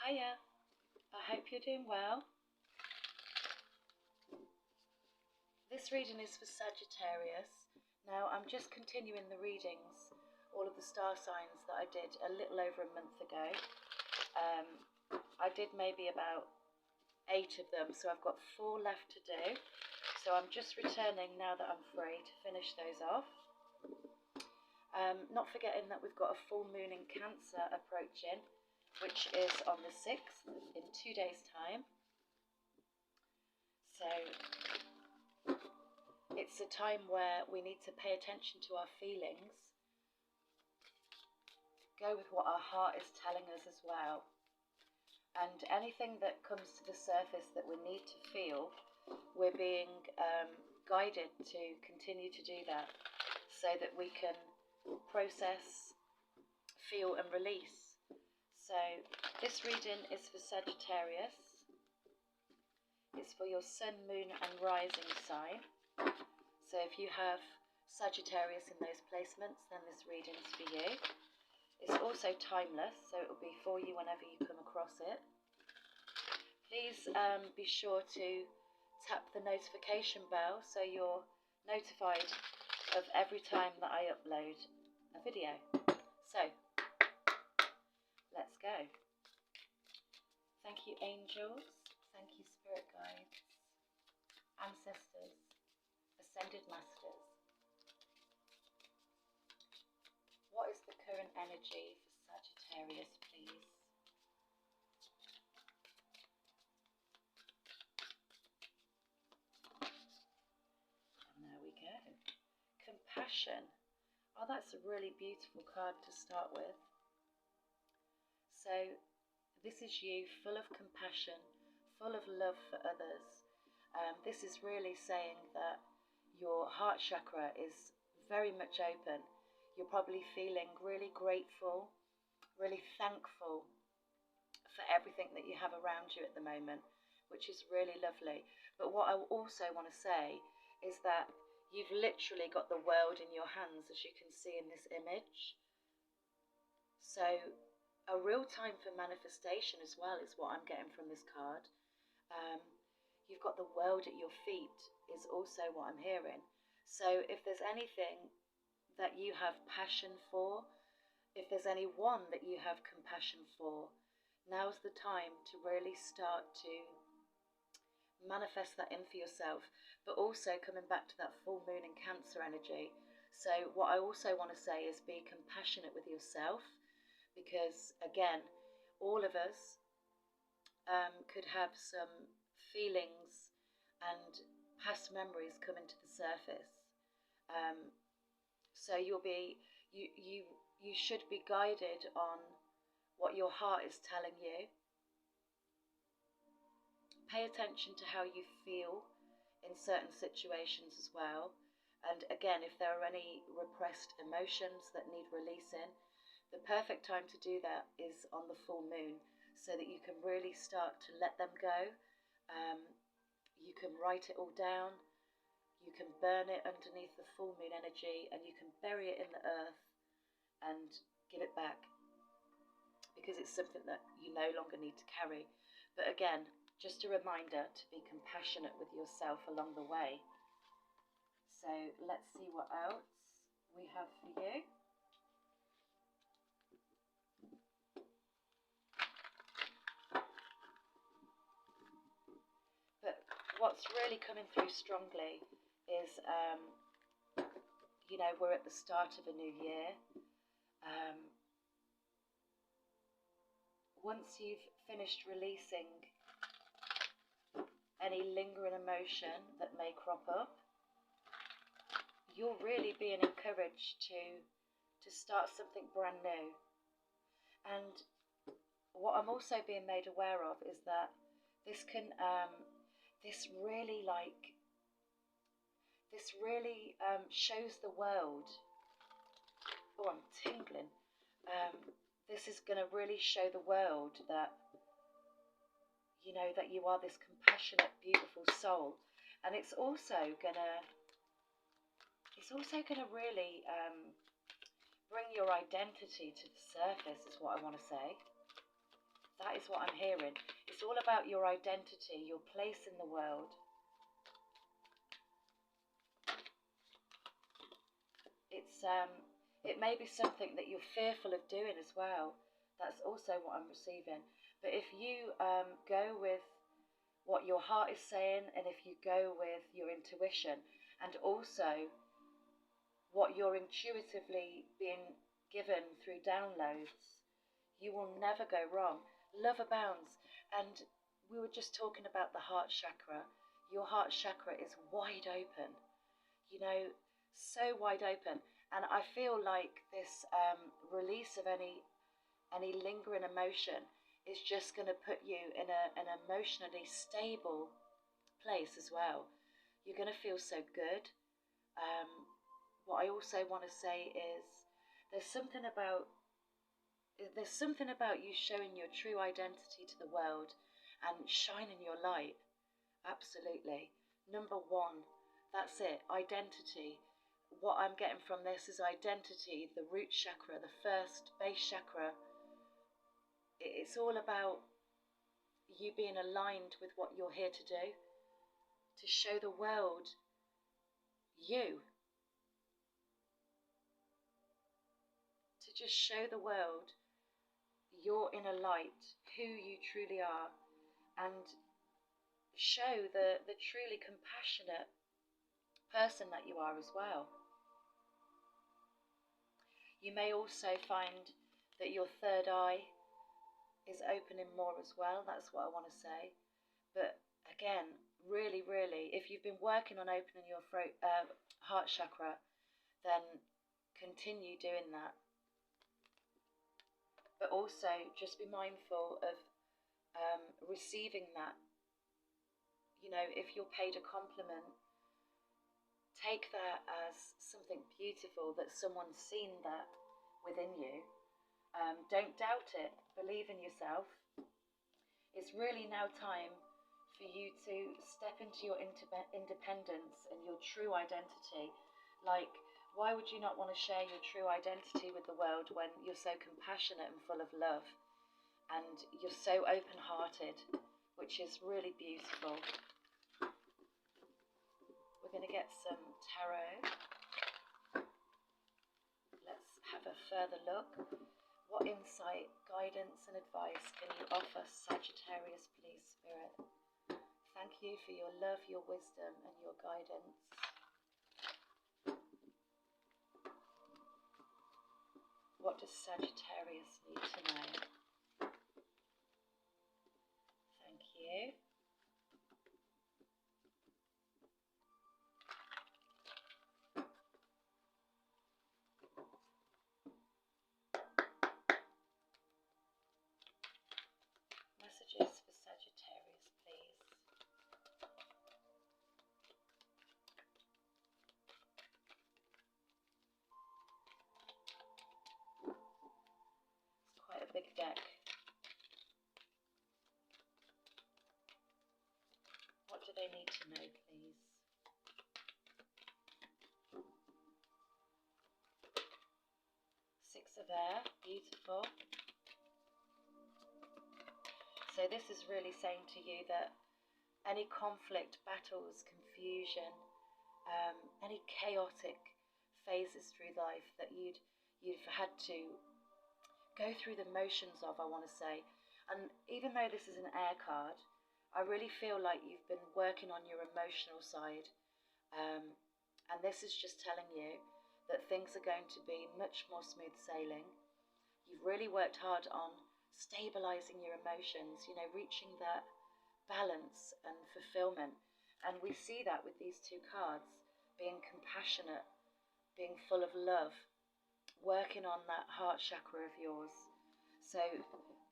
Hiya, I hope you're doing well. This reading is for Sagittarius. Now, I'm just continuing the readings, all of the star signs that I did a little over a month ago. I did maybe about 8 of them, so I've got 4 left to do. So I'm just returning now that I'm free to finish those off. Not forgetting that we've got a full moon in Cancer approaching, which is on the 6th in 2 days' time. So it's a time where we need to pay attention to our feelings, go with what our heart is telling us as well, and anything that comes to the surface that we need to feel, we're being guided to continue to do that so that we can process, feel and release. So this reading is for Sagittarius. It's for your sun, moon and rising sign. So if you have Sagittarius in those placements, then this reading is for you. It's also timeless, so it will be for you whenever you come across it. Please be sure to tap the notification bell so you're notified of every time that I upload a video. So, let's go. Thank you, angels. Thank you, spirit guides, ancestors, ascended masters. What is the current energy for Sagittarius, please? And there we go. Compassion. Oh, that's a really beautiful card to start with. So, this is you, full of compassion, full of love for others. This is really saying that your heart chakra is very much open. You're probably feeling really grateful, really thankful for everything that you have around you at the moment, which is really lovely. But what I also want to say is that you've literally got the world in your hands, as you can see in this image. So a real time for manifestation as well is what I'm getting from this card. You've got the world at your feet is also what I'm hearing. So if there's anything that you have passion for, if there's anyone that you have compassion for, now's the time to really start to manifest that in for yourself, but also coming back to that full moon in Cancer energy. So what I also want to say is be compassionate with yourself, because again, all of us could have some feelings and past memories coming to the surface. So you should be guided on what your heart is telling you. Pay attention to how you feel in certain situations as well. And again, if there are any repressed emotions that need releasing, the perfect time to do that is on the full moon, so that you can really start to let them go. You can write it all down. You can burn it underneath the full moon energy, and you can bury it in the earth and give it back, because it's something that you no longer need to carry. But again, just a reminder to be compassionate with yourself along the way. So let's see what else we have for you. But what's really coming through strongly is, you know, we're at the start of a new year. Once you've finished releasing any lingering emotion that may crop up, you're really being encouraged to start something brand new. And what I'm also being made aware of is that this can, this really shows the world. Oh, I'm tingling. This is going to really show the world that, you know, that you are this compassionate, beautiful soul. And it's also gonna really bring your identity to the surface, is what I want to say. That is what I'm hearing. It's all about your identity, your place in the world. It may be something that you're fearful of doing as well. That's also what I'm receiving. But if you go with what your heart is saying, and if you go with your intuition, and also what you're intuitively being given through downloads, you will never go wrong. Love abounds. And we were just talking about the heart chakra. Your heart chakra is wide open, you know, so wide open. And I feel like this release of any lingering emotion is just going to put you in an emotionally stable place as well. You're going to feel so good. What I also want to say is there's something about you showing your true identity to the world and shining your light. Absolutely. Number one, that's it, identity. What I'm getting from this is identity, the root chakra, the first base chakra. It's all about you being aligned with what you're here to do, to show the world you, to just show the world your inner light, who you truly are, and show the truly compassionate person that you are as well. You may also find that your third eye is opening more as well. That's what I want to say. But again, really, if you've been working on opening your heart chakra, then continue doing that. But also just be mindful of receiving that. You know, if you're paid a compliment, take that as something beautiful, that someone's seen that within you. Don't doubt it. Believe in yourself. It's really now time for you to step into your independence and your true identity. Like, why would you not want to share your true identity with the world when you're so compassionate and full of love? And you're so open-hearted, which is really beautiful. We're going to get some tarot. Let's have a further look. What insight, guidance and advice can you offer Sagittarius, please, Spirit? Thank you for your love, your wisdom and your guidance. What does Sagittarius need to know? Thank you. Messages for Sagittarius, please. It's quite a big deck. What do they need to know, please? Six of Air, beautiful. So this is really saying to you that any conflict, battles, confusion, any chaotic phases through life that you've had to go through the motions of, I want to say. And even though this is an air card, I really feel like you've been working on your emotional side. And this is just telling you that things are going to be much more smooth sailing. You've really worked hard on stabilizing your emotions, you know, reaching that balance and fulfillment. And we see that with these two cards, being compassionate, being full of love, working on that heart chakra of yours. So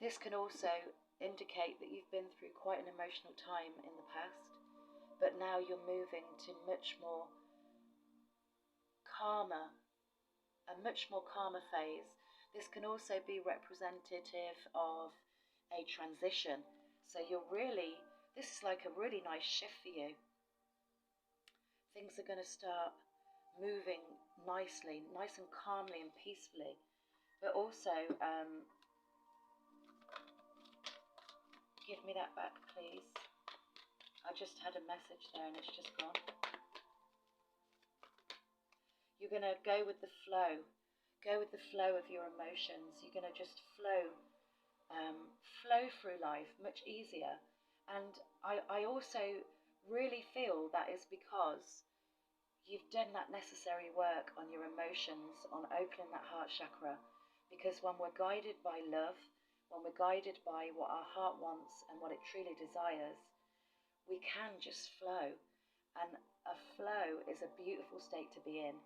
this can also indicate that you've been through quite an emotional time in the past, but now you're moving to much more calmer, a much more calmer phase. This can also be representative of a transition. So this is like a really nice shift for you. Things are going to start moving nicely, nice and calmly and peacefully. But also, Give me that back, please. I just had a message there and it's just gone. You're going to go with the flow. Go with the flow of your emotions. You're going to just flow through life much easier. And I also really feel that is because you've done that necessary work on your emotions, on opening that heart chakra. Because when we're guided by love, when we're guided by what our heart wants and what it truly desires, we can just flow. And a flow is a beautiful state to be in.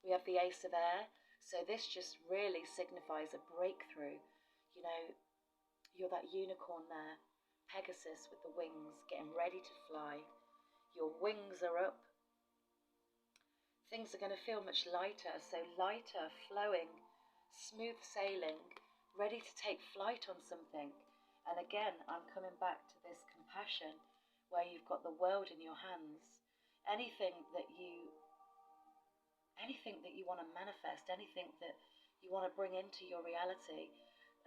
We have the Ace of Air, so this just really signifies a breakthrough. You know, you're that unicorn there, Pegasus with the wings, getting ready to fly. Your wings are up. Things are going to feel much lighter, so lighter, flowing, smooth sailing, ready to take flight on something. And again, I'm coming back to this compassion, where you've got the world in your hands. Anything that you want to manifest, anything that you want to bring into your reality,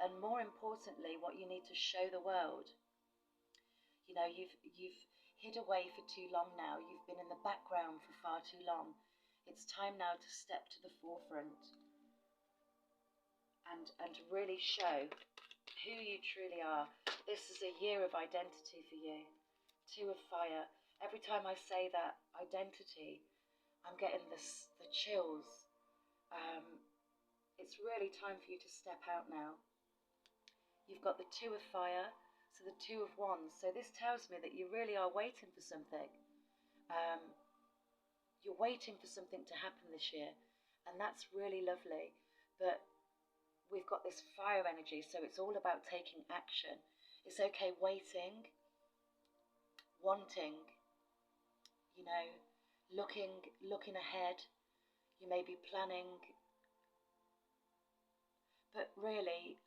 and more importantly, what you need to show the world. You know, you've hid away for too long now. You've been in the background for far too long. It's time now to step to the forefront and really show who you truly are. This is a year of identity for you. Two of Fire. Every time I say that identity, I'm getting the chills. It's really time for you to step out now. You've got the Two of Fire, so the Two of Wands. So this tells me that you really are waiting for something. You're waiting for something to happen this year, and that's really lovely. But we've got this fire energy, so it's all about taking action. It's okay waiting, wanting, you know, looking ahead. You may be planning, but really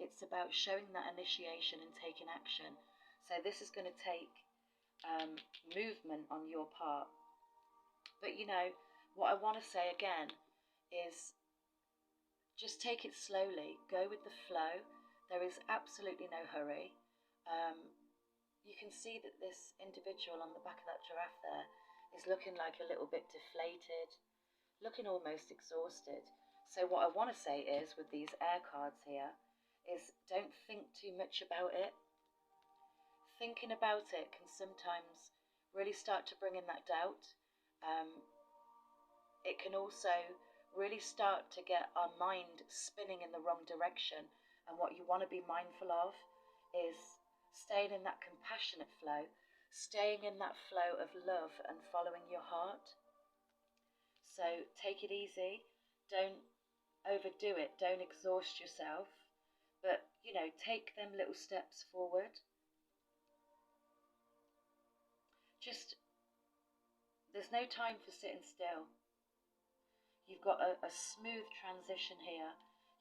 it's about showing that initiation and taking action. So this is going to take movement on your part. But you know, what I want to say again is just take it slowly. Go with the flow. There is absolutely no hurry. You can see that this individual on the back of that giraffe there is looking like a little bit deflated, looking almost exhausted. So what I want to say is, with these air cards here, is don't think too much about it. Thinking about it can sometimes really start to bring in that doubt. It can also really start to get our mind spinning in the wrong direction. And what you want to be mindful of is staying in that compassionate flow, staying in that flow of love and following your heart. So take it easy. Don't overdo it. Don't exhaust yourself. But, you know, take them little steps forward. There's no time for sitting still. You've got a smooth transition here.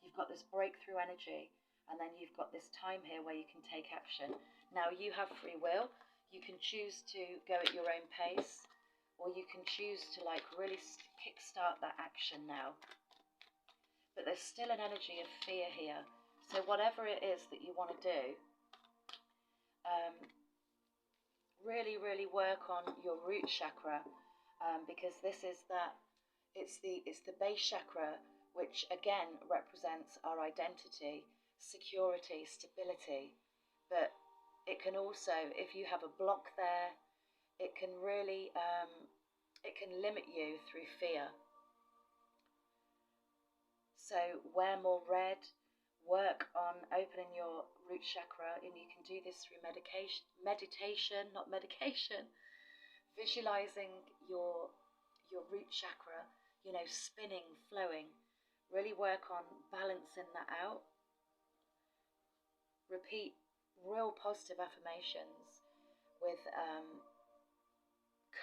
You've got this breakthrough energy. And then you've got this time here where you can take action. Now, you have free will. You can choose to go at your own pace. Or you can choose to like really kickstart that action now. But there's still an energy of fear here. So whatever it is that you want to do, really, really work on your root chakra. Because this is that, it's the base chakra, which again represents our identity, security, stability. But it can also, if you have a block there, it can really, it can limit you through fear. So wear more red, work on opening your root chakra, and you can do this through meditation, not medication, visualizing your root chakra, you know, spinning, flowing. Really work on balancing that out. Repeat real positive affirmations with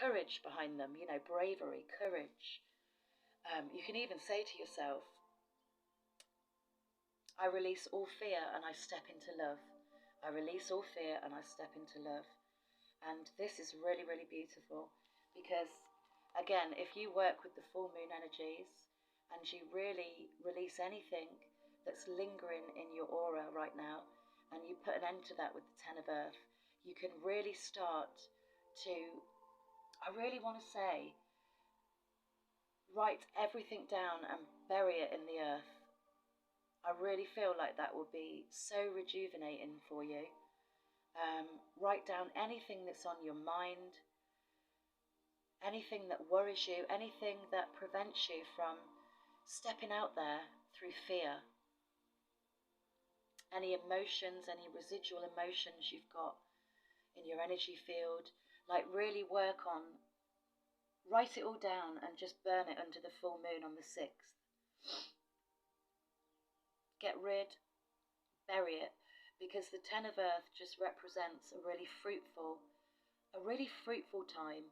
courage behind them, you know, bravery, courage. You can even say to yourself, I release all fear and I step into love. I release all fear and I step into love. And this is really, really beautiful because, again, if you work with the full moon energies and you really release anything that's lingering in your aura right now, and you put an end to that with the Ten of Earth, you can really start to, I really want to say, write everything down and bury it in the earth. I really feel like that will be so rejuvenating for you. Write down anything that's on your mind, anything that worries you, anything that prevents you from stepping out there through fear. Any emotions, any residual emotions you've got in your energy field, like really work on, write it all down and just burn it under the full moon on the 6th. Get rid, bury it, because the Ten of Earth just represents a really fruitful time.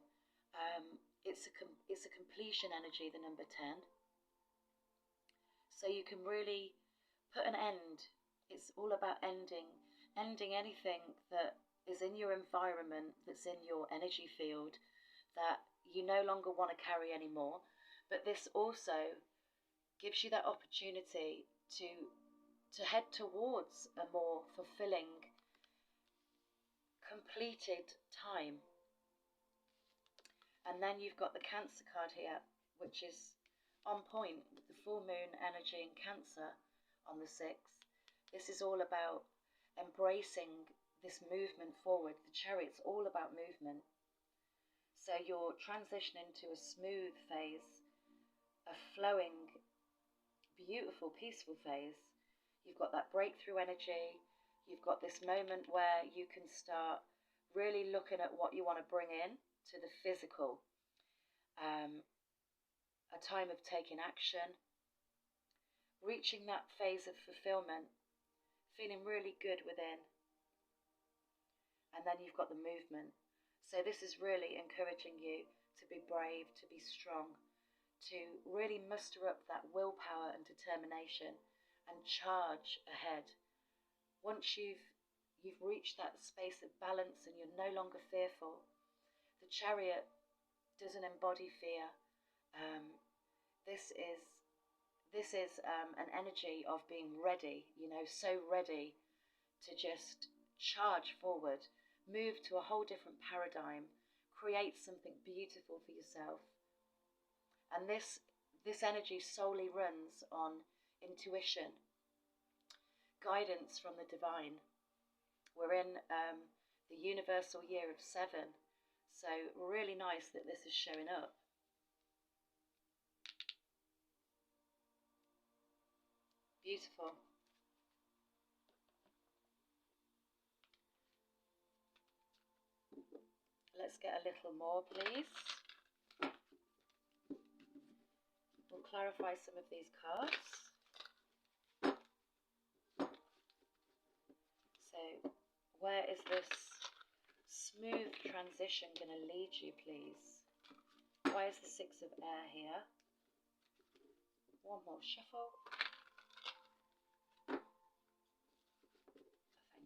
It's a completion energy, the number 10. So you can really put an end. It's all about ending anything that is in your environment, that's in your energy field, that you no longer want to carry anymore. But this also gives you that opportunity to head towards a more fulfilling, completed time. And then you've got the Cancer card here, which is on point with the full moon energy in Cancer on the 6th. This is all about embracing this movement forward. The Chariot's all about movement. So you're transitioning to a smooth phase, a flowing, beautiful, peaceful phase. You've got that breakthrough energy. You've got this moment where you can start really looking at what you want to bring in to the physical. A time of taking action, reaching that phase of fulfillment, feeling really good within. And then you've got the movement. So this is really encouraging you to be brave, to be strong, to really muster up that willpower and determination and charge ahead. Once you've reached that space of balance and you're no longer fearful, the Chariot doesn't embody fear. This is an energy of being ready, so ready to just charge forward, move to a whole different paradigm, create something beautiful for yourself. And this energy solely runs on intuition, guidance from the divine. We're in the universal year of 7, so really nice that this is showing up. Beautiful. Let's get a little more, please. We'll clarify some of these cards. So, where is this smooth transition going to lead you, please? Why is the 6 of Air here? One more shuffle.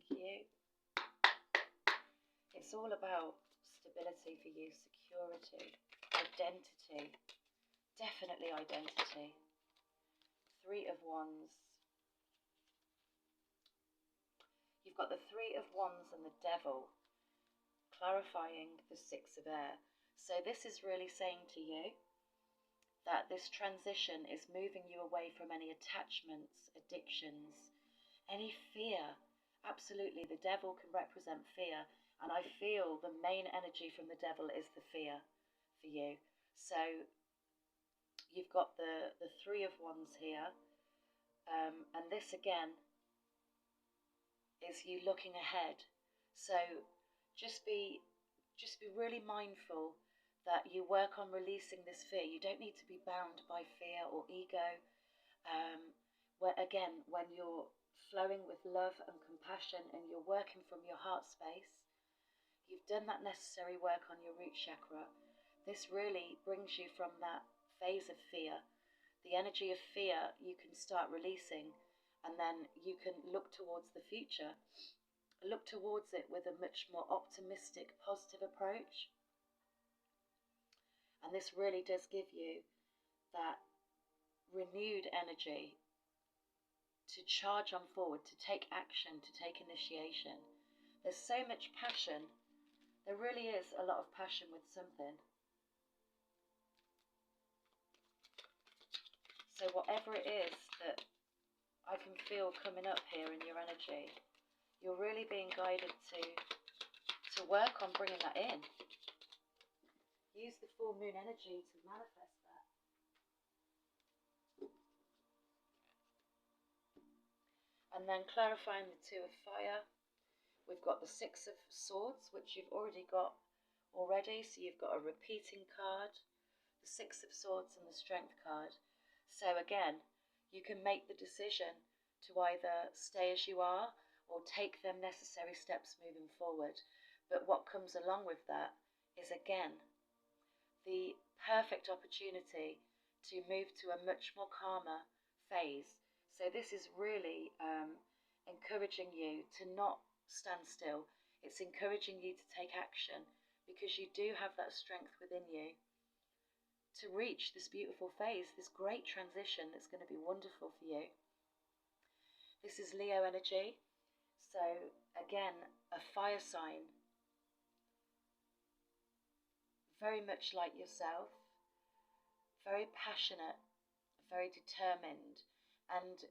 Thank you. It's all about stability for you, security, identity. Definitely identity. 3 of Wands. You've got the 3 of Wands and the Devil, clarifying the 6 of Air. So this is really saying to you that this transition is moving you away from any attachments, addictions, any fear. Absolutely, the Devil can represent fear, and I feel the main energy from the Devil is the fear for you. So you've got the 3 of Wands here, and this again is you looking ahead. So just be really mindful that you work on releasing this fear. You don't need to be bound by fear or ego. When you're flowing with love and compassion and you're working from your heart space, you've done that necessary work on your root chakra. This really brings you from that phase of fear. The energy of fear you can start releasing, and then you can look towards the future. Look towards it with a much more optimistic, positive approach. And this really does give you that renewed energy to charge on forward, to take action, to take initiation. There's so much passion. There really is a lot of passion with something. So whatever it is that I can feel coming up here in your energy, you're really being guided to work on bringing that in. Use the full moon energy to manifest that. And then clarifying the Two of Fire, we've got the Six of Swords, which you've already got already. So you've got a repeating card, the Six of Swords and the Strength card. So again, you can make the decision to either stay as you are or take them necessary steps moving forward. But what comes along with that is, again, the perfect opportunity to move to a much more calmer phase. So this is really encouraging you to not stand still. It's encouraging you to take action, because you do have that strength within you to reach this beautiful phase, this great transition that's going to be wonderful for you. This is Leo energy. So again, a fire sign, very much like yourself, very passionate, very determined and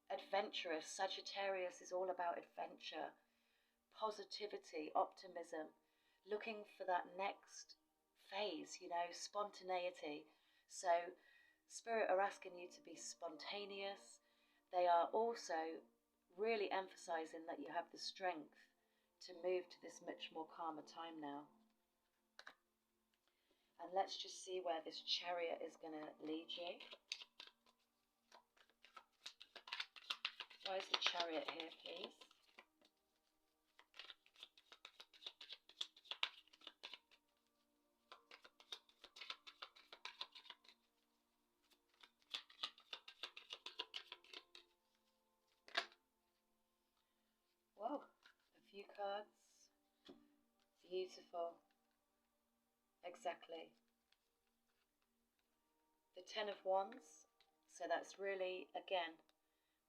adventurous. Sagittarius is all about adventure, positivity, optimism, looking for that next phase, you know, spontaneity. So Spirit are asking you to be spontaneous. They are also really emphasizing that you have the strength to move to this much more calmer time now. And let's just see where this Chariot is going to lead you. Why is the Chariot here, please? Whoa, a few cards. Beautiful. Exactly. The Ten of Wands. So that's really, again,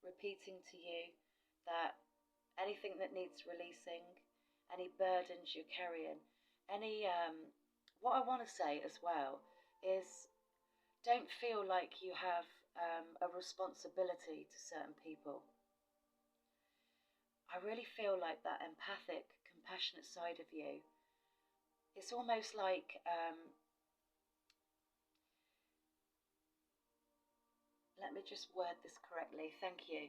repeating to you that anything that needs releasing, any burdens you're carrying, any, what I want to say as well is, don't feel like you have a responsibility to certain people. I really feel like that empathic, compassionate side of you, it's almost like, let me just word this correctly, thank you.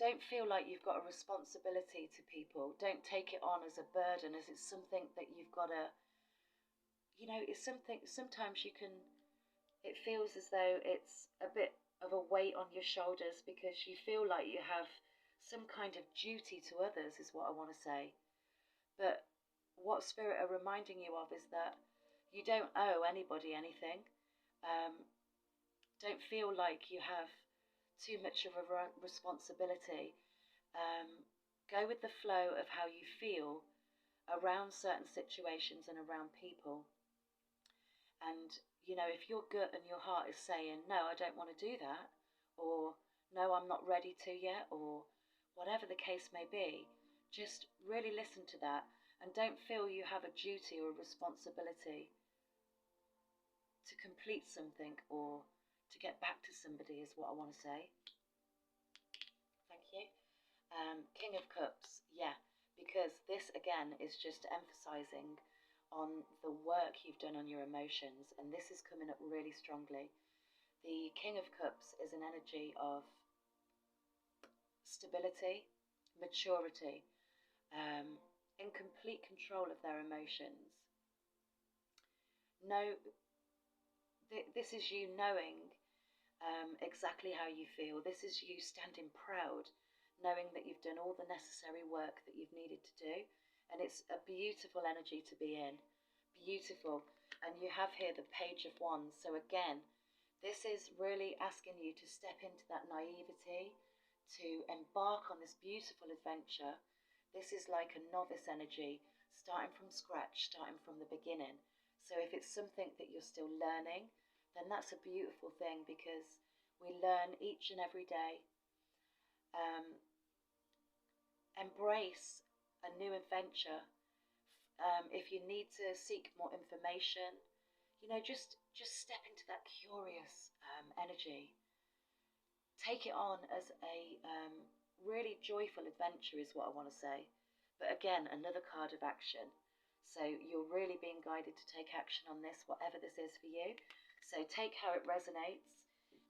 Don't feel like you've got a responsibility to people. Don't take it on as a burden, as it's something that you've got to, you know, it's something, sometimes you can, it feels as though it's a bit of a weight on your shoulders because you feel like you have some kind of duty to others, is what I want to say. But what Spirit are reminding you of is that you don't owe anybody anything. Don't feel like you have too much of a responsibility. Go with the flow of how you feel around certain situations and around people. And, you know, if your gut and your heart is saying, no, I don't want to do that, or no, I'm not ready to yet, or whatever the case may be, just really listen to that. And don't feel you have a duty or a responsibility to complete something or to get back to somebody, is what I want to say. Thank you. King of Cups, yeah, because this again is just emphasizing on the work you've done on your emotions, and this is coming up really strongly. The King of Cups is an energy of stability, maturity, in complete control of their emotions. No, this is you knowing exactly how you feel. This is you standing proud, knowing that you've done all the necessary work that you've needed to do. And it's a beautiful energy to be in. Beautiful. And you have here the Page of Wands. So again, this is really asking you to step into that naivety, to embark on this beautiful adventure. This is like a novice energy, starting from scratch, starting from the beginning. So if it's something that you're still learning, then that's a beautiful thing, because we learn each and every day. Embrace a new adventure. If you need to seek more information, just step into that curious energy. Take it on as a really joyful adventure is what I want to say. But again, another card of action. So you're really being guided to take action on this, whatever this is for you. So take how it resonates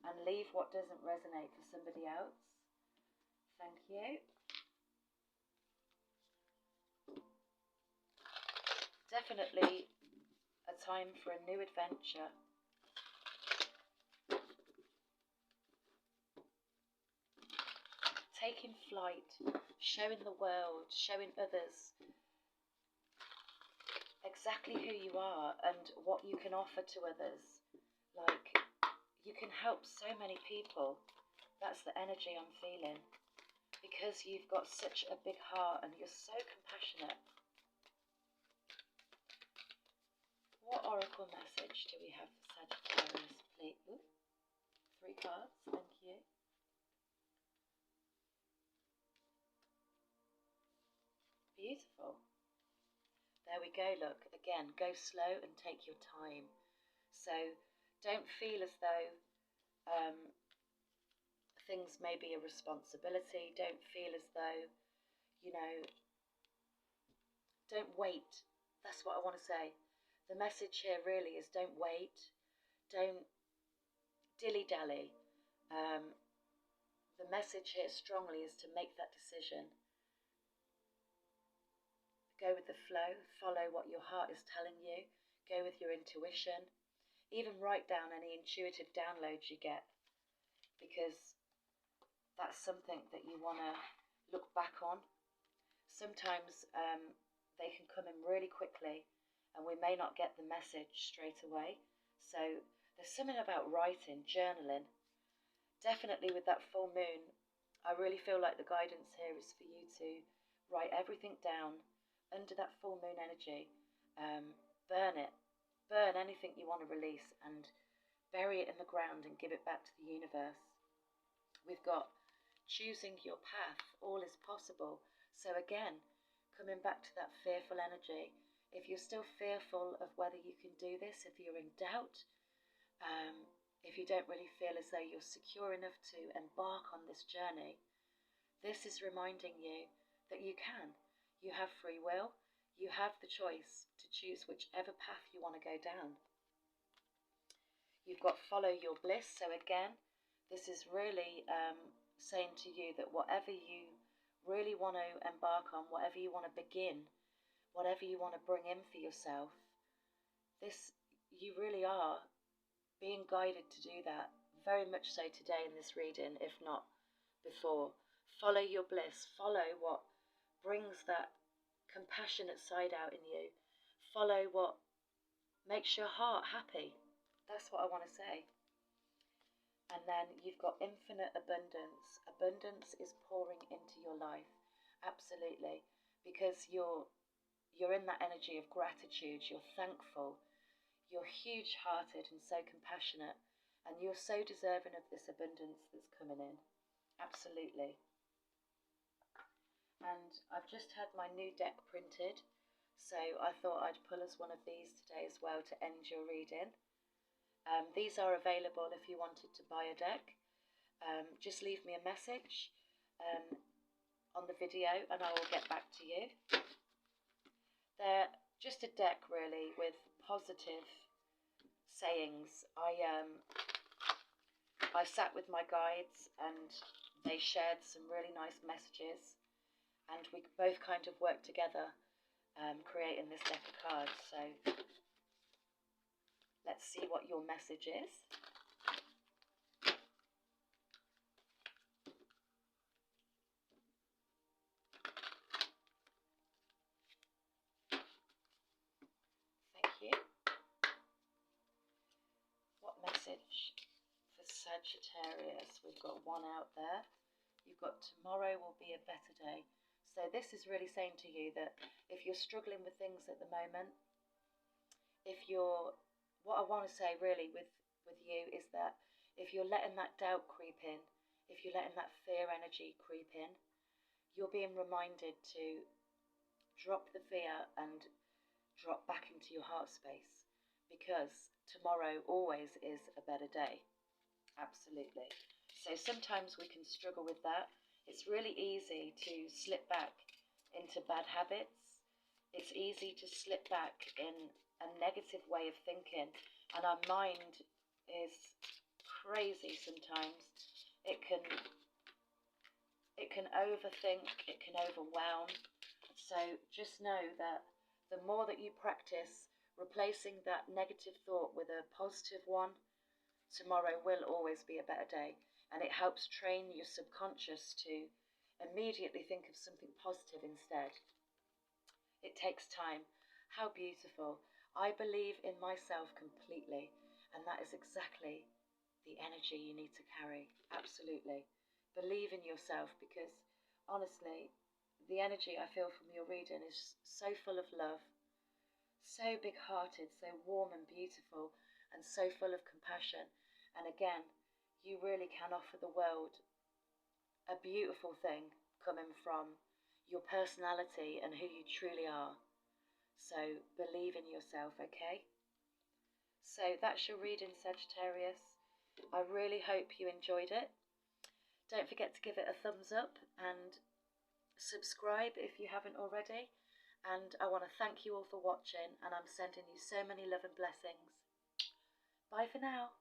and leave what doesn't resonate for somebody else. Thank you. Definitely a time for a new adventure. Taking flight, showing the world, showing others exactly who you are and what you can offer to others. Like, you can help so many people. That's the energy I'm feeling. Because you've got such a big heart and you're so compassionate. What oracle message do we have for Sagittarius, please? Ooh, 3 cards, thank you. Beautiful. There we go, look. Again, go slow and take your time. So don't feel as though things may be a responsibility. Don't feel as though, don't wait. That's what I want to say. The message here really is don't wait. Don't dilly-dally. The message here strongly is to make that decision. Go with the flow, follow what your heart is telling you, go with your intuition, even write down any intuitive downloads you get, because that's something that you want to look back on. Sometimes they can come in really quickly and we may not get the message straight away. So there's something about writing, journaling. Definitely with that full moon, I really feel like the guidance here is for you to write everything down under that full moon energy. Burn it. Burn anything you want to release and bury it in the ground and give it back to the universe. We've got choosing your path. All is possible. So again, coming back to that fearful energy. If you're still fearful of whether you can do this, if you're in doubt, if you don't really feel as though you're secure enough to embark on this journey, this is reminding you that you can. You have free will. You have the choice to choose whichever path you want to go down. You've got follow your bliss. So again, this is really saying to you that whatever you really want to embark on, whatever you want to begin, whatever you want to bring in for yourself, you really are being guided to do that. Very much so today in this reading, if not before. Follow your bliss. Follow what brings that compassionate side out in you. Follow what makes your heart happy. That's what I want to say. And then you've got infinite abundance. Abundance is pouring into your life. Absolutely. Because you're in that energy of gratitude. You're thankful. You're huge-hearted and so compassionate. And you're so deserving of this abundance that's coming in. Absolutely. And I've just had my new deck printed, so I thought I'd pull us one of these today as well to end your reading. These are available if you wanted to buy a deck. Just leave me a message on the video and I will get back to you. They're just a deck really with positive sayings. I sat with my guides and they shared some really nice messages. And we both kind of worked together creating this deck of cards. So let's see what your message is. Thank you. What message for Sagittarius? We've got one out there. You've got tomorrow will be a better day. So this is really saying to you that if you're struggling with things at the moment, what I want to say really with you is that if you're letting that doubt creep in, if you're letting that fear energy creep in, you're being reminded to drop the fear and drop back into your heart space, because tomorrow always is a better day. Absolutely. So sometimes we can struggle with that. It's really easy to slip back into bad habits. It's easy to slip back in a negative way of thinking, and our mind is crazy sometimes. It can overthink, it can overwhelm. So just know that the more that you practice replacing that negative thought with a positive one, tomorrow will always be a better day. And it helps train your subconscious to immediately think of something positive instead. It takes time. How beautiful. I believe in myself completely, and that is exactly the energy you need to carry. Absolutely. Believe in yourself, because honestly, the energy I feel from your reading is so full of love, so big-hearted, so warm and beautiful, and so full of compassion. And again, you really can offer the world a beautiful thing coming from your personality and who you truly are. So believe in yourself, okay? So that's your reading, Sagittarius. I really hope you enjoyed it. Don't forget to give it a thumbs up and subscribe if you haven't already. And I want to thank you all for watching, and I'm sending you so many love and blessings. Bye for now.